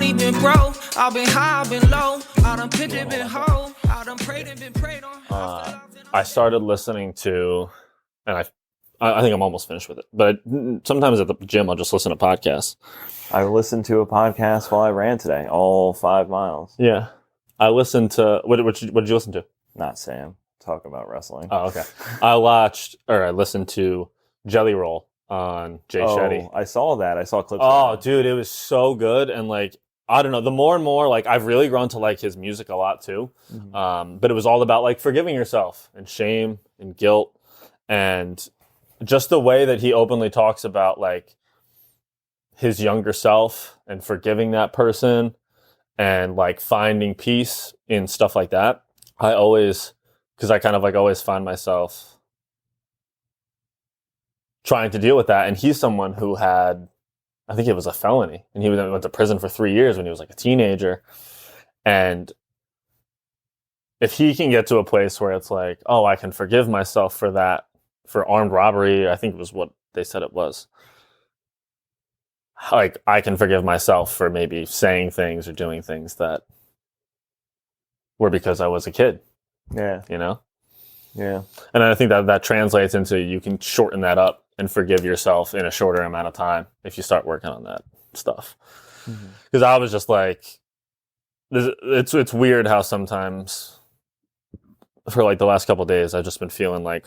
money been broke, I've been high, I've been low, I done pimped it, been hoe, I done prayed and been prayed on. I started listening to, and I think I'm almost finished with it, but sometimes at the gym I'll just listen to podcasts. I listened to a podcast while I ran today, all 5 miles. Yeah. I listened to, what did you listen to? Not Sam. Talk about wrestling. Oh, okay. I listened to Jelly Roll on Jay Shetty. I saw that. I saw clips Oh, of that. dude, it was so good. And like, I don't know, the more and more, like, I've really grown to like his music a lot too. Mm-hmm. But it was all about like forgiving yourself and shame and guilt, and just the way that he openly talks about like his younger self and forgiving that person and like finding peace in stuff like that. Because I kind of like always find myself trying to deal with that. And he's someone who had, I think it was a felony, and he went to prison for 3 years when he was like a teenager. And if he can get to a place where it's like, oh, I can forgive myself for that, for armed robbery, I think it was what they said it was. Like, I can forgive myself for maybe saying things or doing things that were because I was a kid. Yeah. You know? Yeah. And I think that translates into, you can shorten that up and forgive yourself in a shorter amount of time if you start working on that stuff. Because I was just like, it's weird how sometimes for like the last couple of days I've just been feeling like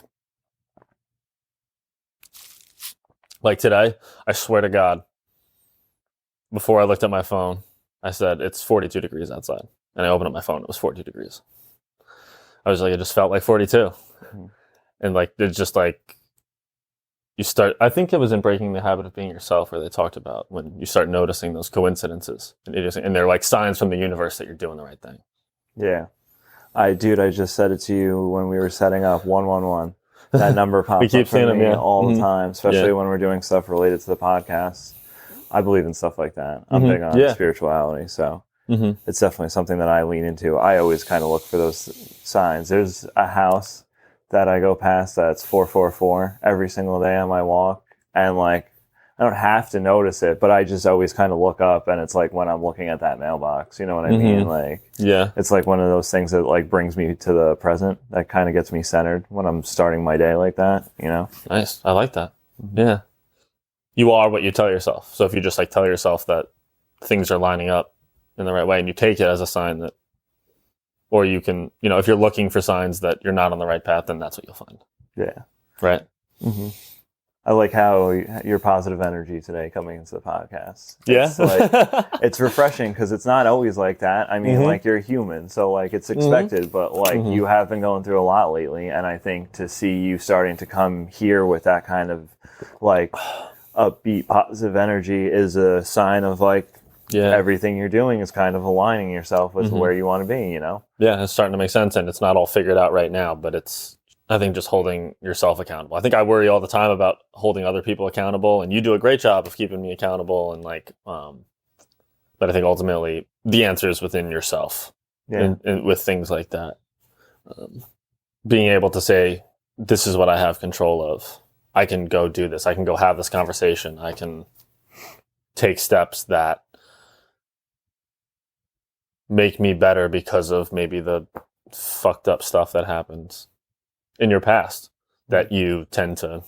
today, I swear to God, before I looked at my phone, I said, it's 42 degrees outside. And I opened up my phone, it was 42 degrees. I was like, it just felt like 42. And like, it's just like, I think it was in Breaking the Habit of Being Yourself where they talked about when you start noticing those coincidences. And they're like signs from the universe that you're doing the right thing. Yeah. I just said it to you when we were setting up 111. That number pops We keep up for seeing me them, yeah. all the time, especially Yeah. when we're doing stuff related to the podcast. I believe in stuff like that. I'm big on spirituality, so it's definitely something that I lean into. I always kind of look for those signs. There's a house that I go past that's 444 every single day on my walk, and like I don't have to notice it, but I just always kind of look up, and it's like when I'm looking at that mailbox, you know what I mean? Like, yeah, it's like one of those things that like brings me to the present, that kind of gets me centered when I'm starting my day like that, you know? Nice. I like that. Yeah. You are what you tell yourself. So if you just like tell yourself that things are lining up in the right way and you take it as a sign that, or you can, you know, if you're looking for signs that you're not on the right path, then that's what you'll find. Yeah. Right. I like how your positive energy today coming into the podcast. Yeah. It's like, it's refreshing because it's not always like that. I mean, like, you're human, so like it's expected, but like you have been going through a lot lately. And I think to see you starting to come here with that kind of like upbeat, positive energy is a sign of like, everything you're doing is kind of aligning yourself with where you want to be, you know? Yeah, it's starting to make sense, and it's not all figured out right now, but it's, I think, just holding yourself accountable. I think I worry all the time about holding other people accountable, and you do a great job of keeping me accountable, and like, but I think ultimately the answer is within yourself. Yeah. And with things like that, being able to say, this is what I have control of. I can go do this. I can go have this conversation. I can take steps that make me better because of maybe the fucked up stuff that happens in your past that you tend to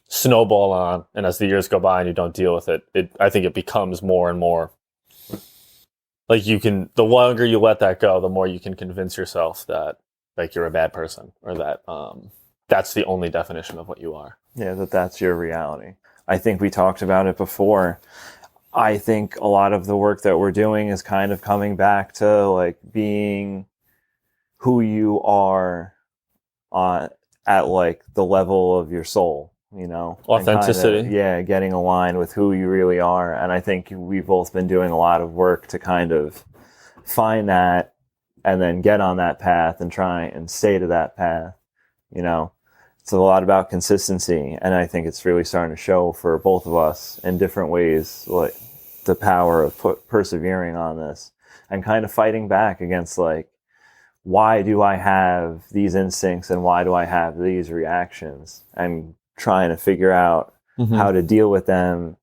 snowball on. And as the years go by and you don't deal with it, I think it becomes more and more like the longer you let that go, the more you can convince yourself that like you're a bad person, or that that's the only definition of what you are. Yeah, that's your reality. I think we talked about it before. I think a lot of the work that we're doing is kind of coming back to like being who you are at like the level of your soul, you know? Authenticity. Getting aligned with who you really are. And I think we've both been doing a lot of work to kind of find that and then get on that path and try and stay to that path, you know? It's a lot about consistency, and I think it's really starting to show for both of us in different ways, like the power of persevering on this and kind of fighting back against like, why do I have these instincts and why do I have these reactions, and trying to figure out how to deal with them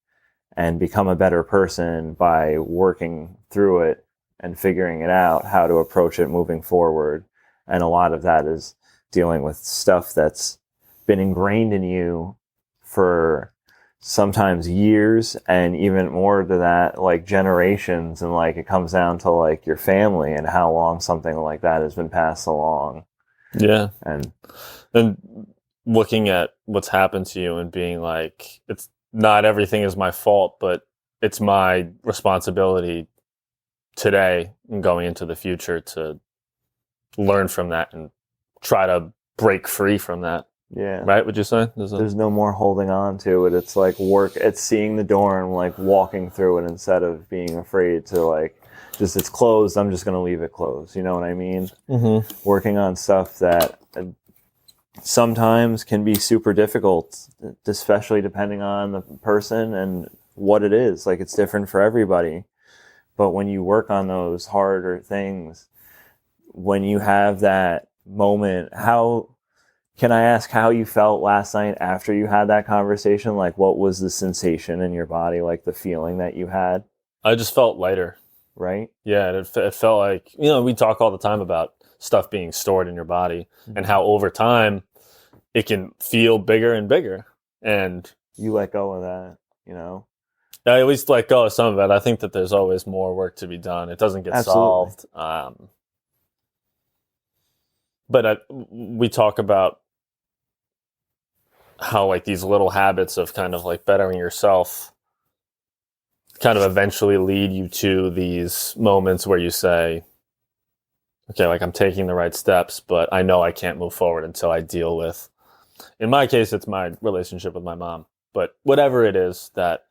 and become a better person by working through it and figuring it out, how to approach it moving forward. And a lot of that is dealing with stuff that's been ingrained in you for sometimes years, and even more to that, like generations. And like, it comes down to like your family and how long something like that has been passed along. Yeah. And looking at what's happened to you and being like, it's not everything is my fault, but it's my responsibility today and going into the future to learn from that and try to break free from that. yeah. Right? Would you say? There's no more holding on to it. It's like it's seeing the door and like walking through it instead of being afraid to like, just it's closed, I'm just going to leave it closed. You know what I mean? Mm-hmm. Working on stuff that sometimes can be super difficult, especially depending on the person and what it is. Like, it's different for everybody. But when you work on those harder things, when you have that moment, can I ask how you felt last night after you had that conversation? Like, what was the sensation in your body, like the feeling that you had? I just felt lighter. Right? Yeah, it felt like, we talk all the time about stuff being stored in your body and how over time it can feel bigger and bigger. And you let go of that, I at least let go of some of it. I think that there's always more work to be done. It doesn't get solved. But we talk about how like these little habits of kind of like bettering yourself kind of eventually lead you to these moments where you say, okay, like I'm taking the right steps, but I know I can't move forward until I deal with, in my case, it's my relationship with my mom, but whatever it is that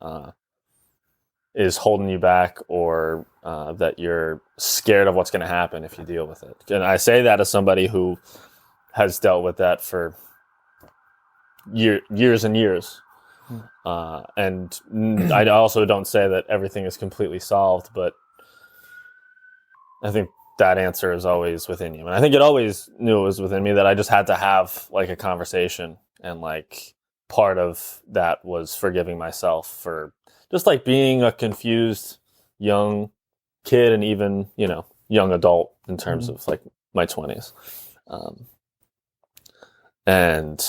is holding you back, or that you're scared of what's going to happen if you deal with it. And I say that as somebody who has dealt with that for years and years. And I also don't say that everything is completely solved, but I think that answer is always within you. And I think it always knew it was within me, that I just had to have like a conversation. And like part of that was forgiving myself for just like being a confused young kid, and even, young adult in terms of like my 20s. And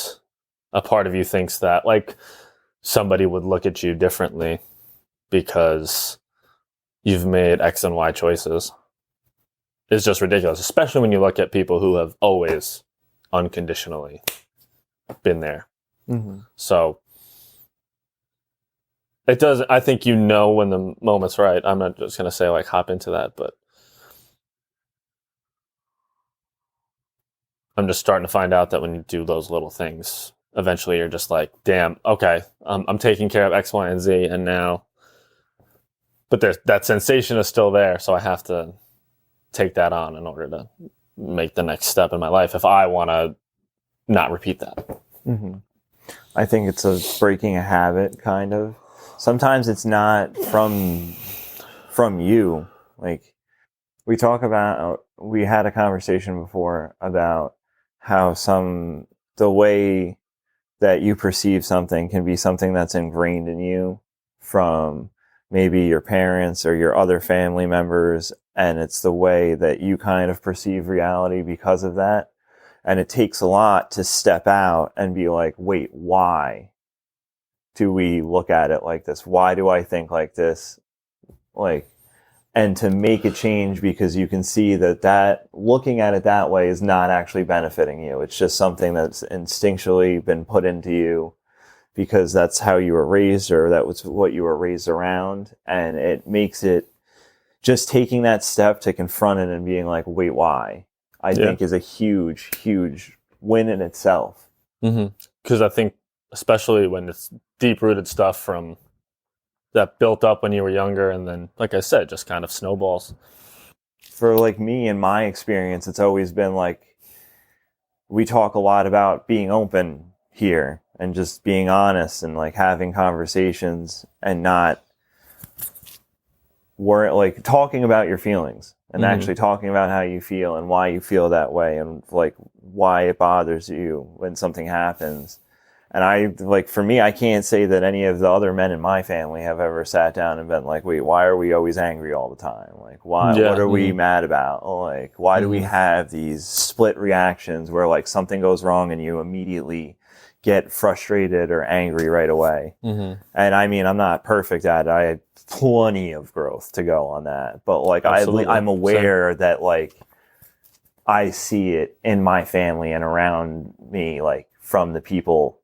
a part of you thinks that like somebody would look at you differently because you've made X and Y choices. It's just ridiculous, especially when you look at people who have always unconditionally been there. Mm-hmm. So it does. I think when the moment's right. I'm not just going to say like hop into that, but I'm just starting to find out that when you do those little things, eventually you're just like, damn, okay, I'm taking care of X, Y, and Z, and now, but that sensation is still there, so I have to take that on in order to make the next step in my life if I want to not repeat that. Mm-hmm. I think it's breaking a habit, kind of. Sometimes it's not from you. Like, we had a conversation before about how the way that you perceive something can be something that's ingrained in you from maybe your parents or your other family members, and it's the way that you kind of perceive reality because of that. And it takes a lot to step out and be like, wait, why do we look at it like this? Why do I think like this? Like, and to make a change, because you can see that looking at it that way is not actually benefiting you. It's just something that's instinctually been put into you because that's how you were raised, or that was what you were raised around. And it makes it, just taking that step to confront it and being like, wait, why? I think is a huge, huge win in itself. Because I think, especially when it's deep-rooted stuff from that built up when you were younger, and then, like I said, just kind of snowballs. For like me, in my experience, it's always been like, we talk a lot about being open here and just being honest and like having conversations and not like talking about your feelings and actually talking about how you feel and why you feel that way and like why it bothers you when something happens. And like, for me, I can't say that any of the other men in my family have ever sat down and been like, wait, why are we always angry all the time? Like, why, what are we mad about? Like, why do we have these split reactions where like something goes wrong and you immediately get frustrated or angry right away? And I mean, I'm not perfect at it. I had plenty of growth to go on that. But like, I'm aware that like, I see it in my family and around me, like from the people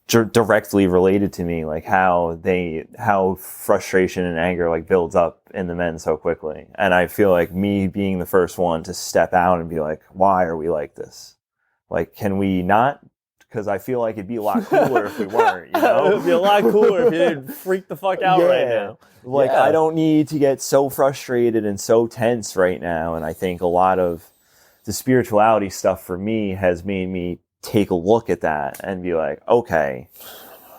directly related to me, like how frustration and anger like builds up in the men so quickly. And I feel like me being the first one to step out and be like, why are we like this? Like, can we not? Because I feel like it'd be a lot cooler if we weren't, you know? It'd be a lot cooler if you didn't freak the fuck out right now. Like, I don't need to get so frustrated and so tense right now. And I think a lot of the spirituality stuff for me has made me take a look at that and be like, okay,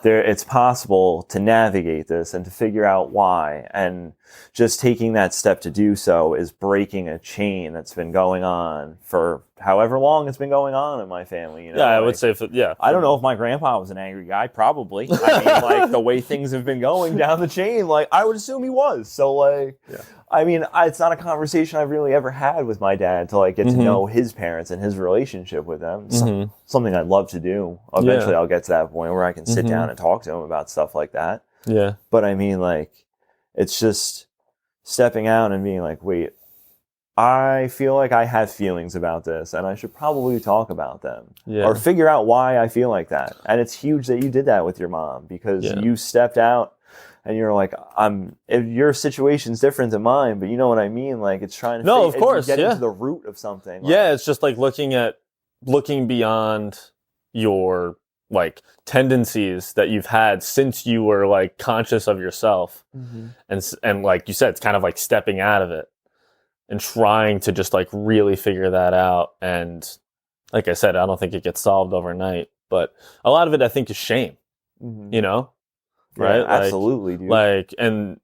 it's possible to navigate this and to figure out why. And just taking that step to do so is breaking a chain that's been going on for however long it's been going on in my family. You know? Yeah, I would say, I don't know if my grandpa was an angry guy. Probably. I mean, like, the way things have been going down the chain, like, I would assume he was. So, like, I mean, it's not a conversation I've really ever had with my dad to, like, get to know his parents and his relationship with them. Something I'd love to do. Eventually, I'll get to that point where I can sit down and talk to him about stuff like that. Yeah. But, I mean, like, it's just stepping out and being like, wait, I feel like I have feelings about this and I should probably talk about them or figure out why I feel like that. And it's huge that you did that with your mom because you stepped out and you're like, your situation's different than mine, but you know what I mean? Like, it's trying to of course, get into the root of something. Like, it's just like looking beyond your like tendencies that you've had since you were like conscious of yourself. And like you said, it's kind of like stepping out of it and trying to just like really figure that out. And like I said, I don't think it gets solved overnight, but a lot of it I think is shame, you know? Right? Yeah, absolutely, dude. Like, and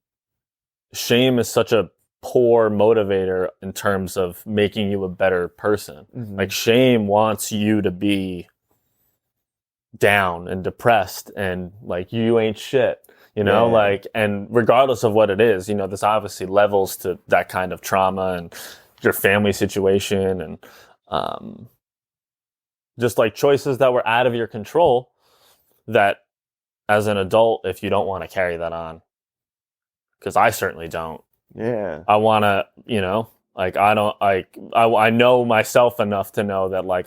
shame is such a poor motivator in terms of making you a better person. Like, shame wants you to be down and depressed and like, you ain't shit. You know, like, and regardless of what it is, you know, this obviously levels to that kind of trauma and your family situation and just like choices that were out of your control that as an adult, if you don't want to carry that on, because I certainly don't. Yeah. I want to, you know, like, I know myself enough to know that like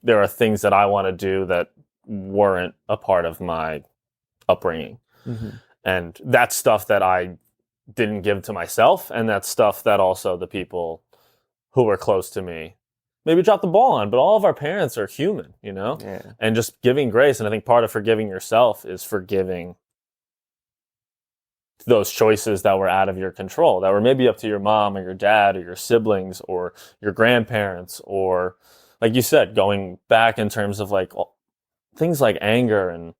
there are things that I want to do that weren't a part of my upbringing. And that's stuff that I didn't give to myself, and that's stuff that also the people who were close to me maybe dropped the ball on. But all of our parents are human, you know? And just giving grace. And I think part of forgiving yourself is forgiving those choices that were out of your control, that were maybe up to your mom or your dad or your siblings or your grandparents, or like you said, going back in terms of like things like anger and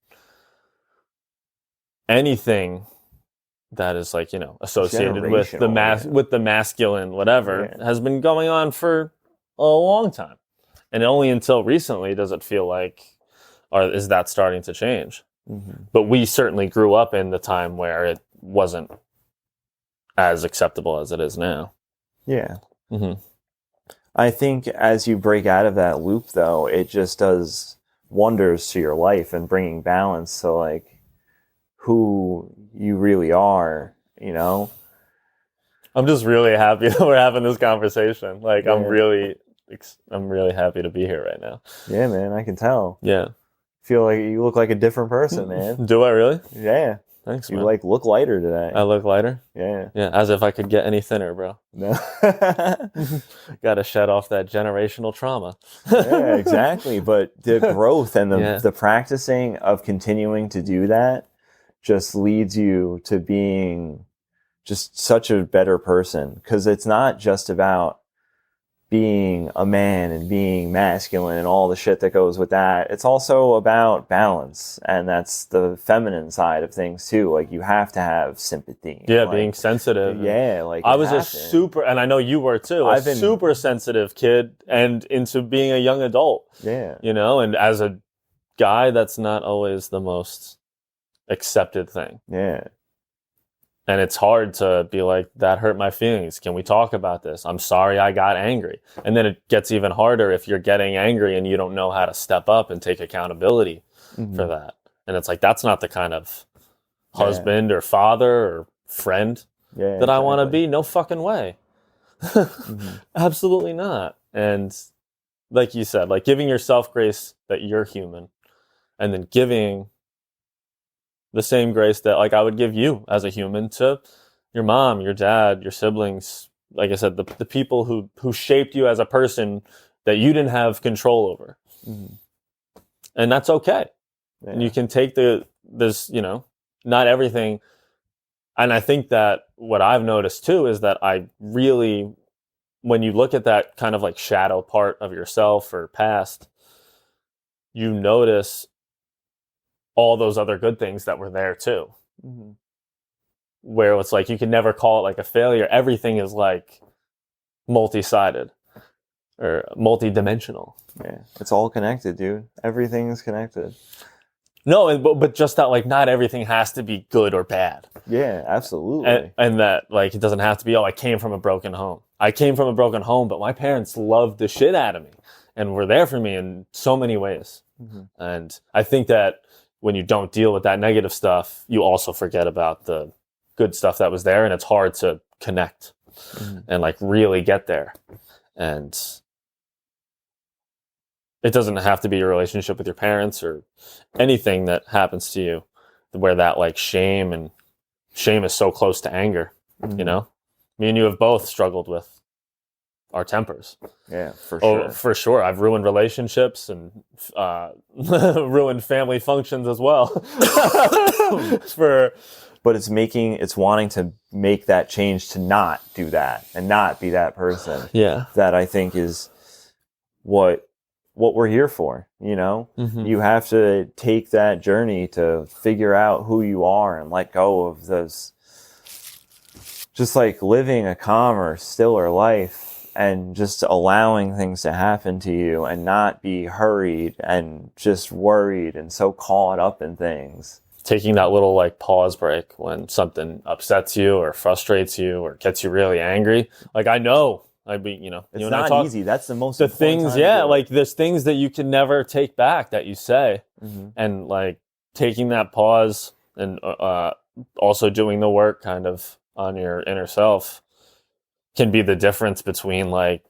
anything that is like, you know, associated with the masculine whatever has been going on for a long time, and only until recently does it feel like, or is that starting to change. But we certainly grew up in the time where it wasn't as acceptable as it is now. I think as you break out of that loop, though, it just does wonders to your life and bringing balance to like who you really are, you know? I'm just really happy that we're having this conversation. Like, I'm really happy to be here right now. Yeah, man, I can tell. Yeah. Feel like you look like a different person, man. Do I really? Yeah. Thanks, you man. Like look lighter today. I look lighter? Yeah. Yeah, as if I could get any thinner, bro. No. Got to shed off that generational trauma. Yeah, exactly. But the growth and the practicing of continuing to do that just leads you to being just such a better person. Because it's not just about being a man and being masculine and all the shit that goes with that. It's also about balance, and that's the feminine side of things too. Like, you have to have sympathy. Yeah, like, being sensitive. Yeah, like I was a super, and I know you were too, super sensitive kid and into being a young adult. Yeah. You know, and as a guy, that's not always the most accepted thing. Yeah. And it's hard to be like, that hurt my feelings. Can we talk about this? I'm sorry I got angry. And then it gets even harder if you're getting angry and you don't know how to step up and take accountability for that. And it's like, that's not the kind of husband or father or friend that I want to be. No fucking way. Absolutely not. And like you said, like giving yourself grace that you're human, and then giving the same grace that like I would give you as a human to your mom, your dad, your siblings. Like I said, the people who shaped you as a person that you didn't have control over. And that's okay. Yeah. And you can take this, you know, not everything. And I think that what I've noticed too is that I really, when you look at that kind of like shadow part of yourself or past, you notice all those other good things that were there too. Where it's like, you can never call it like a failure. Everything is like multi-sided or multi-dimensional. Yeah. It's all connected, dude. Everything's connected. No, but just that like not everything has to be good or bad. Yeah, absolutely. And that like it doesn't have to be, oh, I came from a broken home. I came from a broken home, but my parents loved the shit out of me and were there for me in so many ways. And I think that when you don't deal with that negative stuff, you also forget about the good stuff that was there, and it's hard to connect and like really get there. And it doesn't have to be your relationship with your parents or anything that happens to you where that like shame is so close to anger, you know? Me and you have both struggled with our tempers. Yeah, for sure. Oh, for sure. I've ruined relationships and ruined family functions as well. But it's wanting to make that change to not do that and not be that person. Yeah. That I think is what we're here for, you know? You have to take that journey to figure out who you are and let go of those, just like living a calmer, stiller life and just allowing things to happen to you and not be hurried and just worried and so caught up in things. Taking that little like pause break when something upsets you or frustrates you or gets you really angry. Like I know, you know, it's not easy. That's the most important things. Yeah, like there's things that you can never take back that you say, and like taking that pause and also doing the work kind of on your inner self can be the difference between like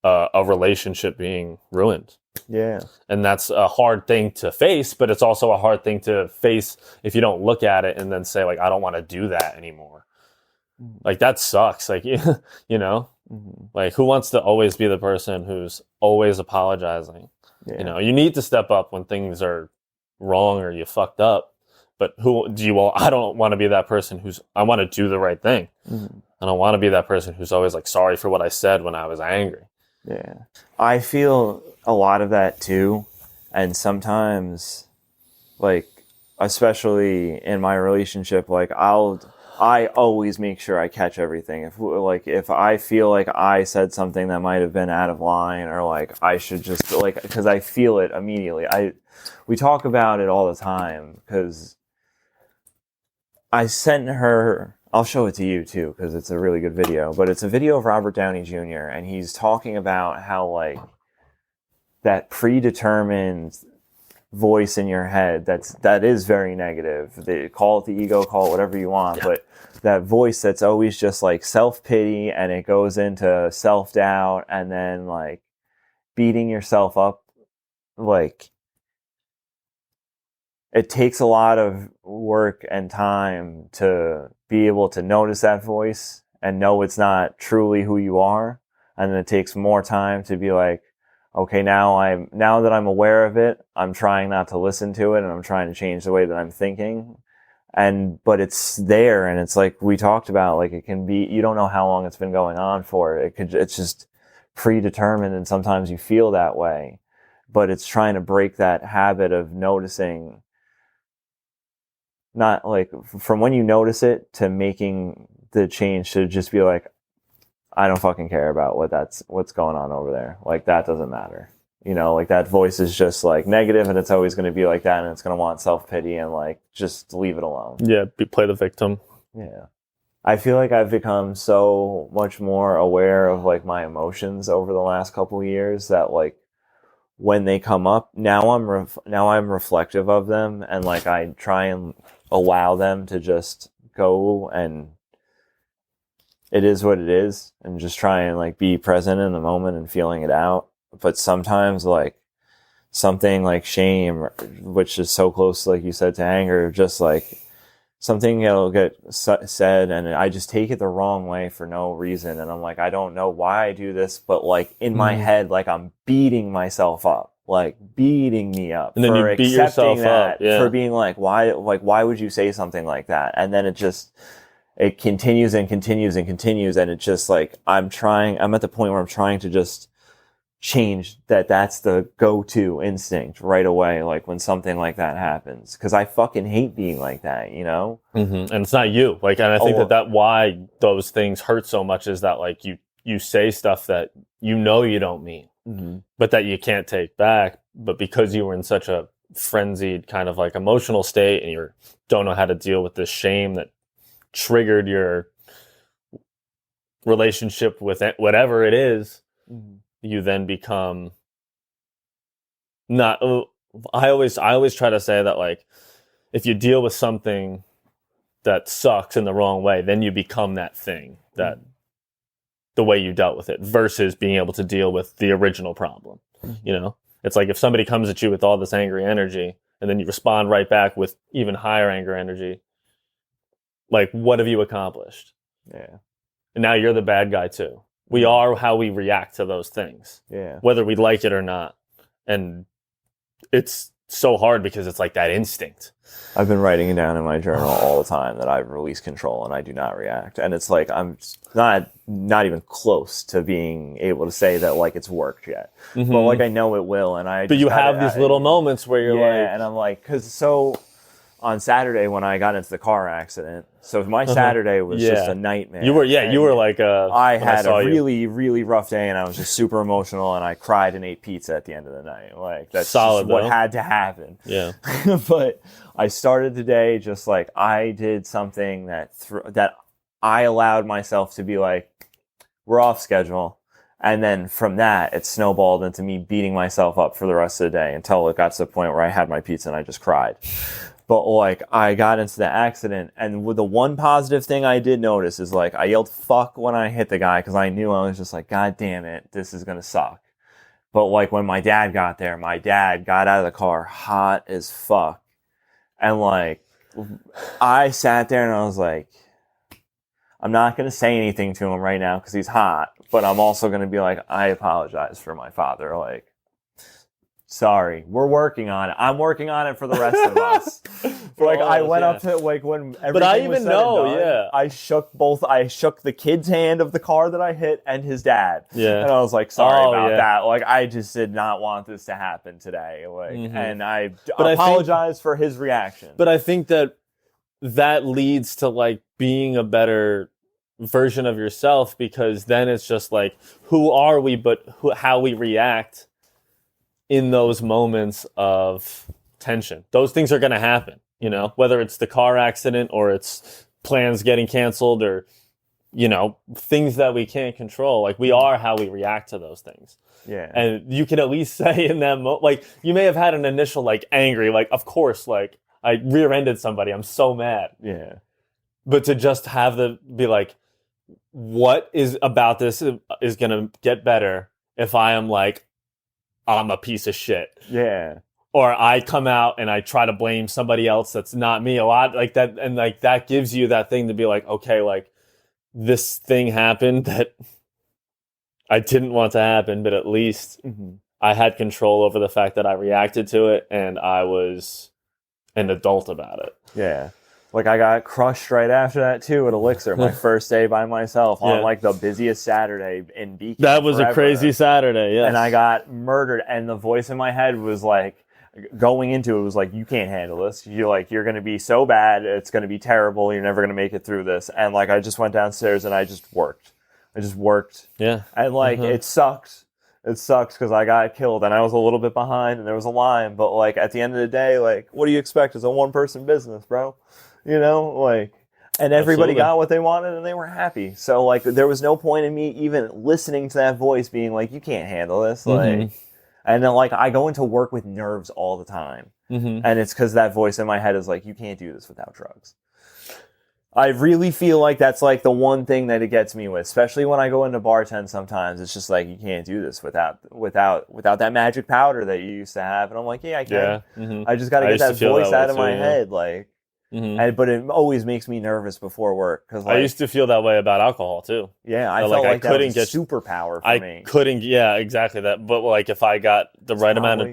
a relationship being ruined. Yeah. And that's a hard thing to face, but it's also a hard thing to face if you don't look at it and then say like, I don't want to do that anymore. Like that sucks. Like, you know, like who wants to always be the person who's always apologizing? Yeah. You know, you need to step up when things are wrong or you fucked up, but I don't want to be that person I want to do the right thing. I don't want to be that person who's always like sorry for what I said when I was angry. Yeah. I feel a lot of that too. And sometimes like, especially in my relationship, like I always make sure I catch everything. If I feel like I said something that might have been out of line or like I should just like, because I feel it immediately. We talk about it all the time because I sent her, I'll show it to you too because it's a really good video, but it's a video of Robert Downey Jr. and he's talking about how like that predetermined voice in your head that is very negative. They call it the ego, call it whatever you want, but that voice that's always just like self-pity and it goes into self-doubt and then like beating yourself up. Like it takes a lot of work and time to be able to notice that voice and know it's not truly who you are. And then it takes more time to be like, okay, now that I'm aware of it, I'm trying not to listen to it and I'm trying to change the way that I'm thinking. But it's there and it's like we talked about, like it can be, you don't know how long it's been going on for. It's just predetermined and sometimes you feel that way. But it's trying to break that habit of noticing, not like from when you notice it to making the change to just be like, I don't fucking care about what's going on over there. Like that doesn't matter. You know, like that voice is just like negative, and it's always going to be like that, and it's going to want self-pity and like just leave it alone. Yeah, play the victim. Yeah. I feel like I've become so much more aware of like my emotions over the last couple of years that like when they come up, now I'm reflective of them, and like I try and allow them to just go, and it is what it is, and just try and like be present in the moment and feeling it out. But sometimes like something like shame, which is so close, like you said, to anger, just like something will get said and I just take it the wrong way for no reason. And I'm like, I don't know why I do this, but like in my head, like I'm beating myself up, like beating me up and then for you beat accepting yourself that, up. Yeah. for being like, why would you say something like that? And then it continues and continues and continues. And it's just like, I'm at the point where I'm trying to just change that's the go-to instinct right away, like when something like that happens, because I fucking hate being like that, you know. And it's not you, like, and I think that why those things hurt so much is that like you say stuff that you don't mean, but that you can't take back, but because you were in such a frenzied kind of like emotional state and you don't know how to deal with this shame that triggered your relationship with it, whatever it is, you then become not. I always try to say that like if you deal with something that sucks in the wrong way, then you become that thing, that the way you dealt with it, versus being able to deal with the original problem. You know, it's like if somebody comes at you with all this angry energy and then you respond right back with even higher anger energy, like what have you accomplished? Yeah. And now you're the bad guy too. We are how we react to those things, whether we like it or not. And it's so hard because it's like that instinct. I've been writing it down in my journal all the time that I've released control and I do not react. And it's like I'm not even close to being able to say that like it's worked yet. But like I know it will. And but you have these little moments where you're like, and I'm like, on Saturday when I got into the car accident, so my Saturday was just a nightmare. You were like I had a really, really rough day, and I was just super emotional, and I cried and ate pizza at the end of the night. Like that's solid, just what had to happen. Yeah. But I started the day just like I did something that I allowed myself to be like, we're off schedule. And then from that, it snowballed into me beating myself up for the rest of the day until it got to the point where I had my pizza and I just cried. But like I got into the accident, and with the one positive thing I did notice is like I yelled fuck when I hit the guy because I knew I was just like, God damn it, this is gonna suck. But like when my dad got there, my dad got out of the car hot as fuck. And like I sat there and I was like, I'm not gonna say anything to him right now because he's hot, but I'm also gonna be like, I apologize for my father. Like, sorry, we're working on it. I'm working on it for the rest of us. Like I went up to like when everything but I was even said know, and done, I shook the kid's hand of the car that I hit and his dad. Yeah. And I was like, sorry about that. Like I just did not want this to happen today. Like and I apologize for his reaction. But I think that leads to like being a better version of yourself, because then it's just like, who are we, but how we react in those moments of tension. Those things are going to happen, you know, whether it's the car accident or it's plans getting canceled or, you know, things that we can't control. Like we are how we react to those things. Yeah. And you can at least say in that moment, like you may have had an initial like angry, like, of course, like I rear-ended somebody. I'm so mad. Yeah. But to just have be like, what is about this is going to get better if I am like, I'm a piece of shit. Yeah. Or I come out and I try to blame somebody else that's not me a lot like that. And like that gives you that thing to be like, okay, like this thing happened that I didn't want to happen, but at least I had control over the fact that I reacted to it and I was an adult about it. Yeah. Like I got crushed right after that too at Elixir, my first day by myself on like the busiest Saturday in Beacon. That was a crazy Saturday, yeah. And I got murdered, and the voice in my head was like, going into it was like, you can't handle this. You're going to be so bad, it's going to be terrible. You're never going to make it through this. And like I just went downstairs and I just worked. Yeah. And like it sucked. It sucks because I got killed and I was a little bit behind and there was a line. But like at the end of the day, like what do you expect? It's a one-person business, bro. You know, like, and everybody got what they wanted and they were happy. So like there was no point in me even listening to that voice being like, you can't handle this. Like, and then like I go into work with nerves all the time. And it's because that voice in my head is like, you can't do this without drugs. I really feel like that's like the one thing that it gets me with, especially when I go into bartend sometimes. It's just like, you can't do this without that magic powder that you used to have. And I'm like, yeah, I can. Yeah. I just got to get that voice out of my head. Like, but it always makes me nervous before work. Cause like, I used to feel that way about alcohol too. Yeah, I felt like that was a superpower for me. I couldn't, yeah, exactly that. But like if I got the right amount of...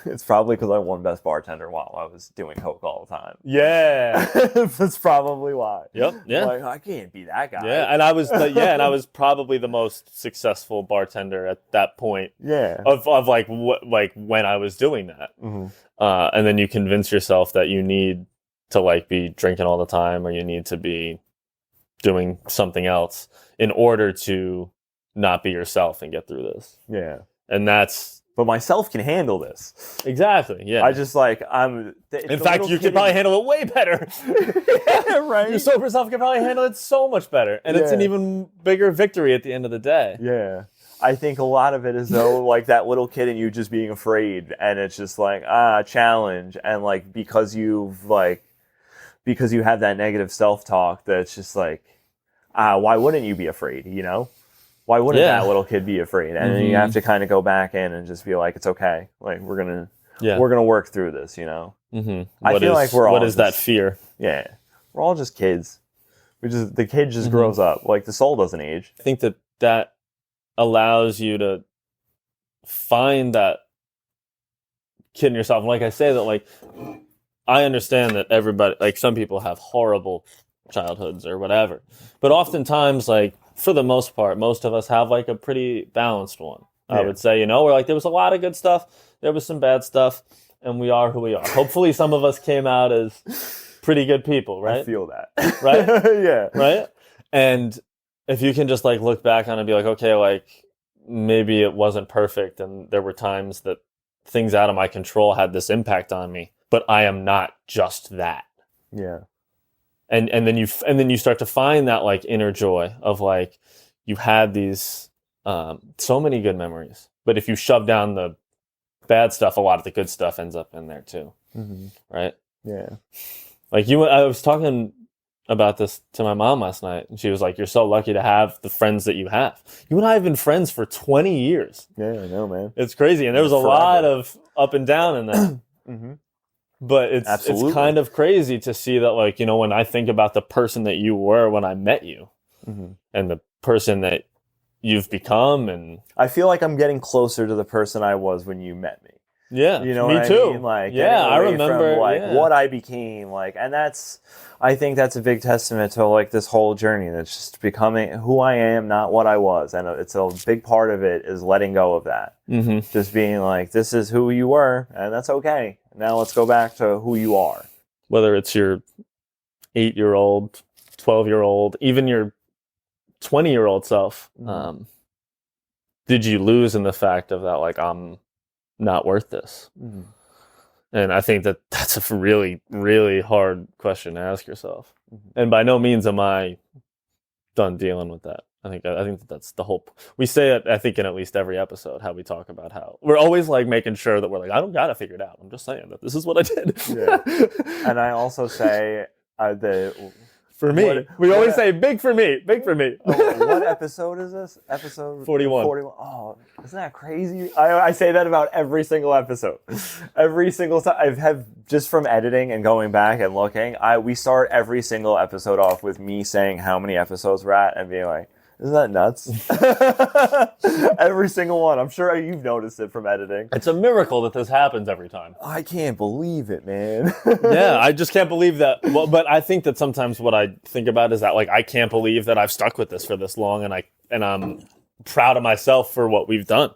It's probably because I won Best Bartender while I was doing coke all the time. Yeah, that's probably why. Yep. Yeah. Like I can't be that guy. Yeah, and I was probably the most successful bartender at that point. Yeah. Of like when I was doing that, and then you convince yourself that you need to like be drinking all the time, or you need to be doing something else in order to not be yourself and get through this. Yeah. And that's. But myself can handle this. Exactly, yeah. I just like, in fact, you could probably handle it way better. Yeah, right? Your sober self can probably handle it so much better. And it's an even bigger victory at the end of the day. Yeah. I think a lot of it is, though, like that little kid in you just being afraid. And it's just like, challenge. And like, because you have that negative self-talk, that's just like, why wouldn't you be afraid, you know? Why wouldn't that little kid be afraid? And then you have to kind of go back in and just be like, it's okay. Like we're gonna work through this, you know. I feel like we're all. What is that fear? Yeah, we're all just kids. The kid just grows up. Like the soul doesn't age. I think that allows you to find that kid in yourself. And like I say that, like I understand that everybody, like some people have horrible childhoods or whatever, but oftentimes, like. For the most part, most of us have like a pretty balanced one. I would say, you know, where like there was a lot of good stuff, there was some bad stuff, and we are who we are. Hopefully some of us came out as pretty good people, right? I feel that. Right? Yeah. Right? And if you can just like look back on it and be like, okay, like maybe it wasn't perfect and there were times that things out of my control had this impact on me, but I am not just that. Yeah. And then you start to find that like inner joy of like you had these so many good memories, but if you shove down the bad stuff, a lot of the good stuff ends up in there too, right? Yeah. Like I was talking about this to my mom last night, and she was like, "You're so lucky to have the friends that you have. You and I have been friends for 20 years. Yeah, I know, man. It's crazy, and there was a lot of up and down in that." But it's kind of crazy to see that, like, you know, when I think about the person that you were when I met you and the person that you've become, and I feel like I'm getting closer to the person I was when you met me. Yeah, you know, me what too. I mean? Like, yeah, I remember from, what I became, like, and I think that's a big testament to like this whole journey. That's just becoming who I am, not what I was, and it's a big part of it is letting go of that. Just being like, this is who you were, and that's okay. Now let's go back to who you are. Whether it's your 8-year-old, 12-year-old, even your 20-year-old self, did you lose in the fact of that, like, I'm not worth this? And I think that's a really, really hard question to ask yourself. And by no means am I done dealing with that. I think that's the whole. We say it, I think, in at least every episode, how we talk about how we're always like making sure that we're like, I don't gotta figure it out. I'm just saying that this is what I did. Yeah. And I also say for me, we always say big for me. What episode is this? Episode 41. 41. Oh, isn't that crazy? I say that about every single episode. Every single time I have, just from editing and going back and looking, we start every single episode off with me saying how many episodes we're at and being like, isn't that nuts? Every single one. I'm sure you've noticed it from editing. It's a miracle that this happens every time. I can't believe it, man. Yeah, I just can't believe that. Well, but I think that sometimes what I think about is that, like, I can't believe that I've stuck with this for this long, and I'm proud of myself for what we've done.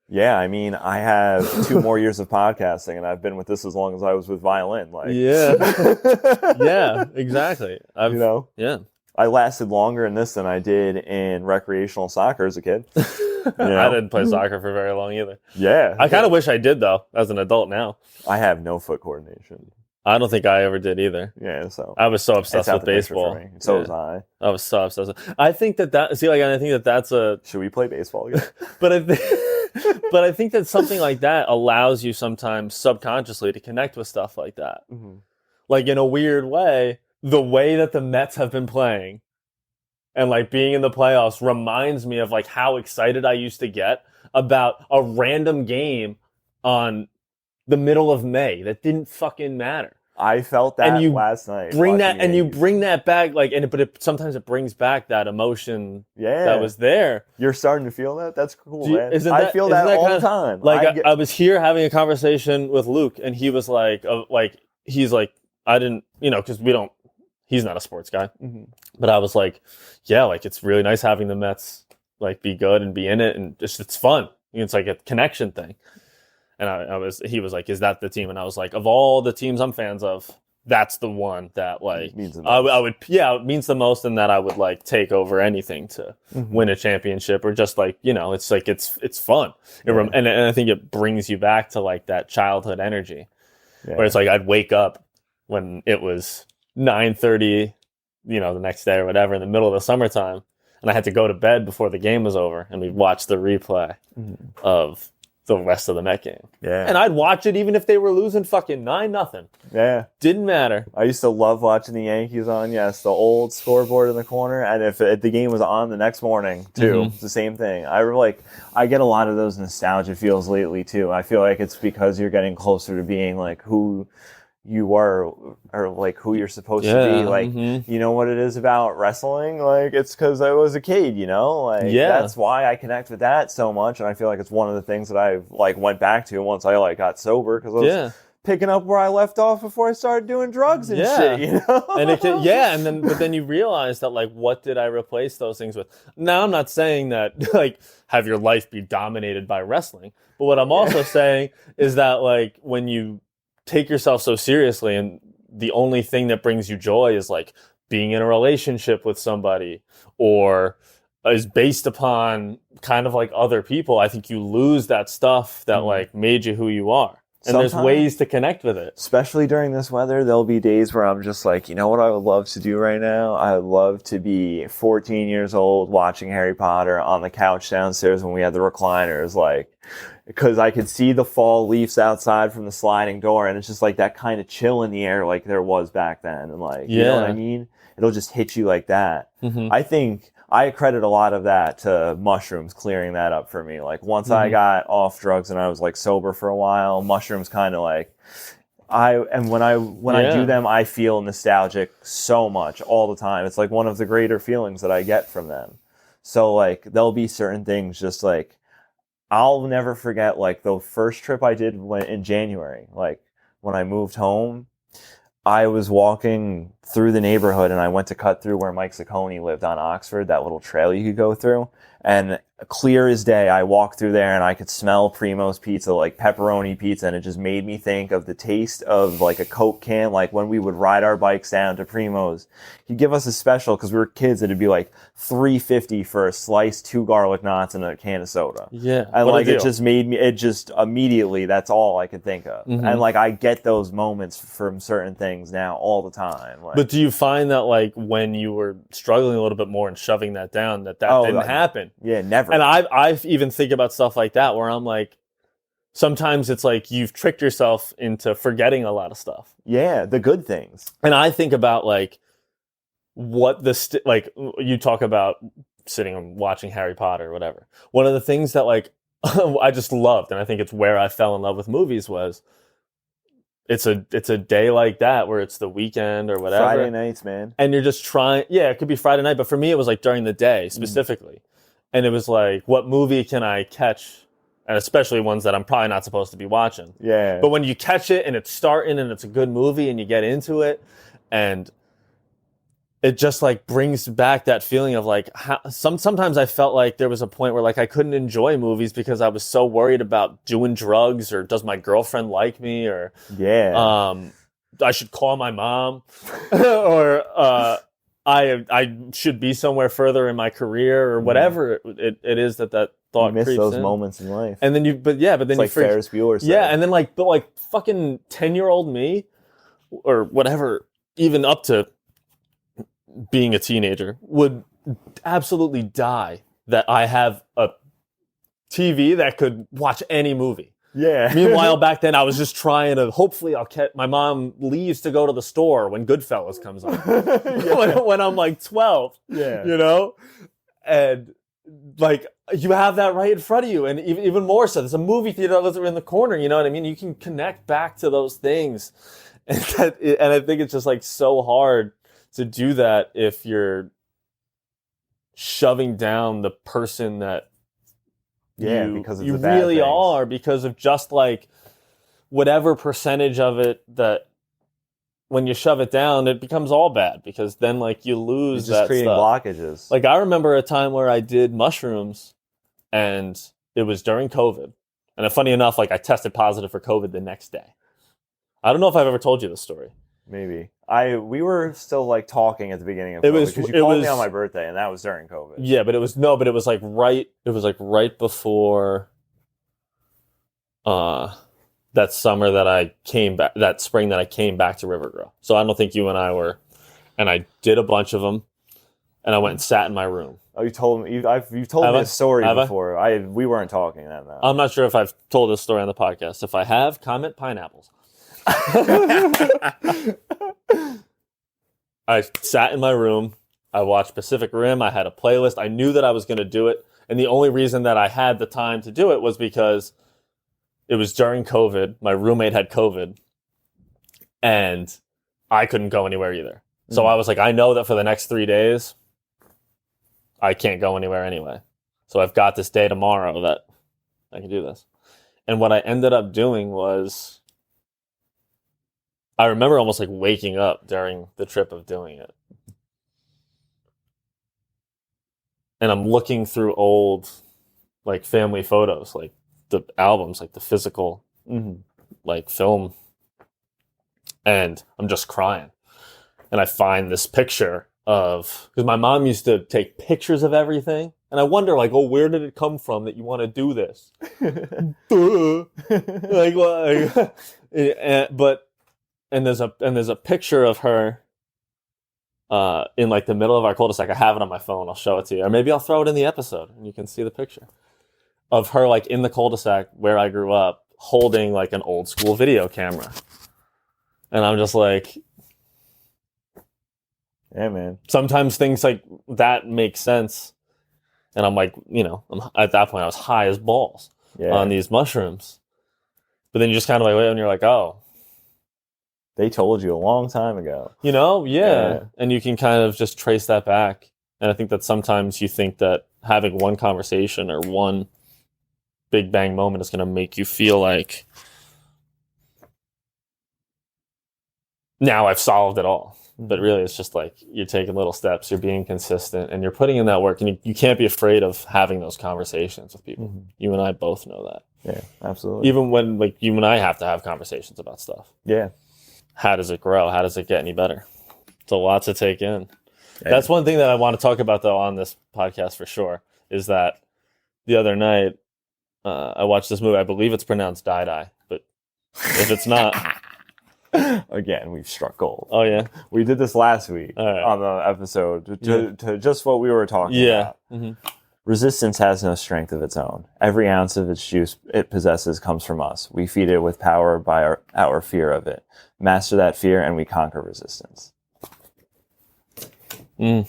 Yeah, I mean, I have 2 more years of podcasting, and I've been with this as long as I was with violin. Like, yeah, yeah, exactly. You know, yeah. I lasted longer in this than I did in recreational soccer as a kid. I didn't play soccer for very long either. Yeah. I kind of wish I did, though, as an adult now. I have no foot coordination. I don't think I ever did either. Yeah, so I was so obsessed with baseball. So was I. I was so obsessed. I think I think that's a. Should we play baseball again? But I think that something like that allows you sometimes subconsciously to connect with stuff like that. Mm-hmm. Like in a weird way, the way that the Mets have been playing and like being in the playoffs reminds me of like how excited I used to get about a random game on the middle of May that didn't fucking matter. I felt that last night. Bring that back, like, sometimes it brings back that emotion that was there. You're starting to feel that? That's cool, man. I feel that all the time. Like, I was here having a conversation with Luke, and he was like, he's like, I didn't, because he's not a sports guy. Mm-hmm. But I was like, yeah, like, it's really nice having the Mets, like, be good and be in it, and it's fun. It's like a connection thing. And he was like, is that the team? And I was like, of all the teams I'm fans of, that's the one that like means the most. It means the most, and that I would like take over anything to win a championship, or just like, it's like, it's fun. Yeah. And I think it brings you back to like that childhood energy where it's like, I'd wake up when it was 9:30, the next day or whatever, in the middle of the summertime. And I had to go to bed before the game was over, and we'd watch the replay of the rest of the Met game. Yeah. And I'd watch it even if they were losing fucking 9-0. Yeah. Didn't matter. I used to love watching the Yankees on, the old scoreboard in the corner. And if the game was on the next morning, too, it's the same thing. I get a lot of those nostalgia feels lately, too. I feel like it's because you're getting closer to being like who you are, or like who you're supposed to be. Like, you know what it is about wrestling? Like, it's because I was a kid, that's why I connect with that so much. And I feel like it's one of the things that I've like went back to once I like got sober, because I was picking up where I left off before I started doing drugs and shit, And but then you realize that like, what did I replace those things with? Now, I'm not saying that like have your life be dominated by wrestling, but what I'm also saying is that like when you take yourself so seriously, and the only thing that brings you joy is like being in a relationship with somebody, or is based upon kind of like other people, I think you lose that stuff that like made you who you are. And sometimes, there's ways to connect with it. Especially during this weather, there'll be days where I'm just like, you know what I would love to do right now? I would love to be 14 years old watching Harry Potter on the couch downstairs when we had the recliners, like, because I could see the fall leaves outside from the sliding door, and it's just like that kind of chill in the air like there was back then. And like, you know what I mean? It'll just hit you like that. Mm-hmm. I think I credit a lot of that to mushrooms clearing that up for me. Like once I got off drugs and I was like sober for a while, mushrooms kind of like, when I do them, I feel nostalgic so much all the time. It's like one of the greater feelings that I get from them. So like there'll be certain things just like, I'll never forget like the first trip I did in January. Like when I moved home, I was walking through the neighborhood and I went to cut through where Mike Saccone lived on Oxford, that little trail you could go through. And clear as day, I walked through there and I could smell Primo's pizza, like pepperoni pizza. And it just made me think of the taste of like a Coke can. Like when we would ride our bikes down to Primo's, he'd give us a special because we were kids. It'd be like $3.50 for a slice, 2 garlic knots, and a can of soda. Yeah. And like it just made me, it just immediately, that's all I could think of. Mm-hmm. And like I get those moments from certain things now all the time. Like, but do you find that like when you were struggling a little bit more and shoving that down, that didn't happen? Yeah, never. And I even think about stuff like that where I'm like, sometimes it's like you've tricked yourself into forgetting a lot of stuff. Yeah, the good things. And I think about like what like you talk about sitting and watching Harry Potter or whatever. One of the things that like I just loved, and I think it's where I fell in love with movies, was it's a day like that where it's the weekend or whatever. Friday nights, man. And you're just trying, it could be Friday night, but for me it was like during the day specifically. And it was like, what movie can I catch? And especially ones that I'm probably not supposed to be watching. Yeah. But when you catch it and it's starting and it's a good movie and you get into it, and it just like brings back that feeling of like, sometimes I felt like there was a point where like I couldn't enjoy movies because I was so worried about doing drugs, or does my girlfriend like me, or I should call my mom, or I should be somewhere further in my career, or whatever it is that thought miss creeps those in. moments in life. And then but then it's you like Ferris Bueller said. Yeah, and then but fucking 10-year-old me, or whatever, even up to being a teenager, would absolutely die that I have a TV that could watch any movie. Yeah. Meanwhile, back then I was just trying to. Hopefully, I'll catch. My mom leaves to go to the store when Goodfellas comes on. when I'm like 12. Yeah. And like you have that right in front of you, and even more so, there's a movie theater that's in the corner. You know what I mean? You can connect back to those things, and I think it's just like so hard to do that if you're shoving down the person that. Because of you the bad really things. are, because of just like whatever percentage of it that when you shove it down, it becomes all bad, because then like you lose You're just creating stuff. blockages. Like I remember a time where I did mushrooms, and it was during COVID. And funny enough, like I tested positive for COVID the next day. I don't know if I've ever told you this story. Maybe. We were still like talking at the beginning of COVID, because you called me on my birthday, and that was during COVID. Yeah, but it was like right before that summer that I came back, that spring that I came back to Rivergrove. So I don't think you and I were, and I did a bunch of them, and I went and sat in my room. Oh, you told me you've told me this story before. We weren't talking then though. I'm not sure if I've told this story on the podcast. If I have, comment pineapples. I sat in my room. I watched Pacific Rim. I had a playlist. I knew that I was going to do it. And the only reason that I had the time to do it was because it was during COVID. My roommate had COVID. And I couldn't go anywhere either. So I was like, I know that for the next 3 days, I can't go anywhere anyway. So I've got this day tomorrow that I can do this. And what I ended up doing was, I remember almost like waking up during the trip of doing it. And I'm looking through old like family photos, like the albums, like the physical like film. And I'm just crying. And I find this picture of, because my mom used to take pictures of everything. And I wonder, like, oh, where did it come from that you want to do this? Like, well, and there's a picture of her in like the middle of our cul-de-sac. I have it on my phone. I'll show it to you, or maybe I'll throw it in the episode and you can see the picture of her like in the cul-de-sac where I grew up, holding like an old school video camera. And I'm just like, yeah, man. Sometimes things like that make sense. And I'm like, at that point I was high as balls on these mushrooms. But then you just kind of like wait, and you're like, oh, they told you a long time ago. Yeah. And you can kind of just trace that back. And I think that sometimes you think that having one conversation or one big bang moment is going to make you feel like, now I've solved it all. But really, it's just like you're taking little steps, you're being consistent, and you're putting in that work. And you can't be afraid of having those conversations with people. Mm-hmm. You and I both know that. Yeah, absolutely. Even when like you and I have to have conversations about stuff. Yeah. How does it grow? How does it get any better? It's a lot to take in. Yeah. That's one thing that I want to talk about, though, on this podcast for sure, is that the other night I watched this movie. I believe it's pronounced Die, but if it's not... Again, we've struck gold. Oh, yeah? We did this last week on the episode to just what we were talking about. Mm-hmm. Resistance has no strength of its own. Every ounce of its juice it possesses comes from us. We feed it with power by our fear of it. Master that fear and we conquer resistance. Yeah,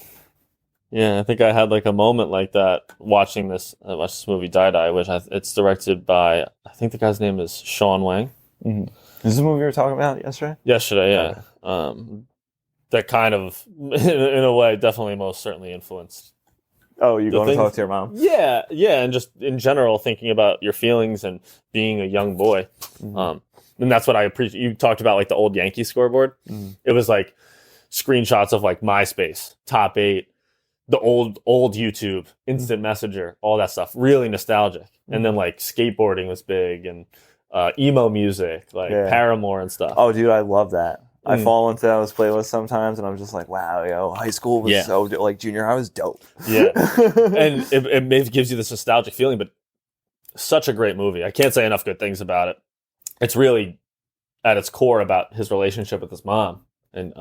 I think I had like a moment like that watching this. I watched this movie Die, which it's directed by, I think the guy's name is Sean Wang. Mm-hmm. Is this the movie we were talking about yesterday? Yesterday, yeah. Okay. That kind of, in a way, definitely most certainly influenced. Oh, you going to talk to your mom? Yeah, and just in general, thinking about your feelings and being a young boy. Mm-hmm. And that's what I appreciate. You talked about like the old Yankee scoreboard. Mm-hmm. It was like screenshots of like MySpace, Top 8, the old YouTube, Instant Messenger, all that stuff. Really nostalgic. Mm-hmm. And then like skateboarding was big, and emo music, like Paramore and stuff. Oh, dude, I love that. I fall into those playlists sometimes, and I'm just like, wow, yo, high school was so like junior high was dope. Yeah, and it maybe gives you this nostalgic feeling, but such a great movie. I can't say enough good things about it. It's really at its core about his relationship with his mom, and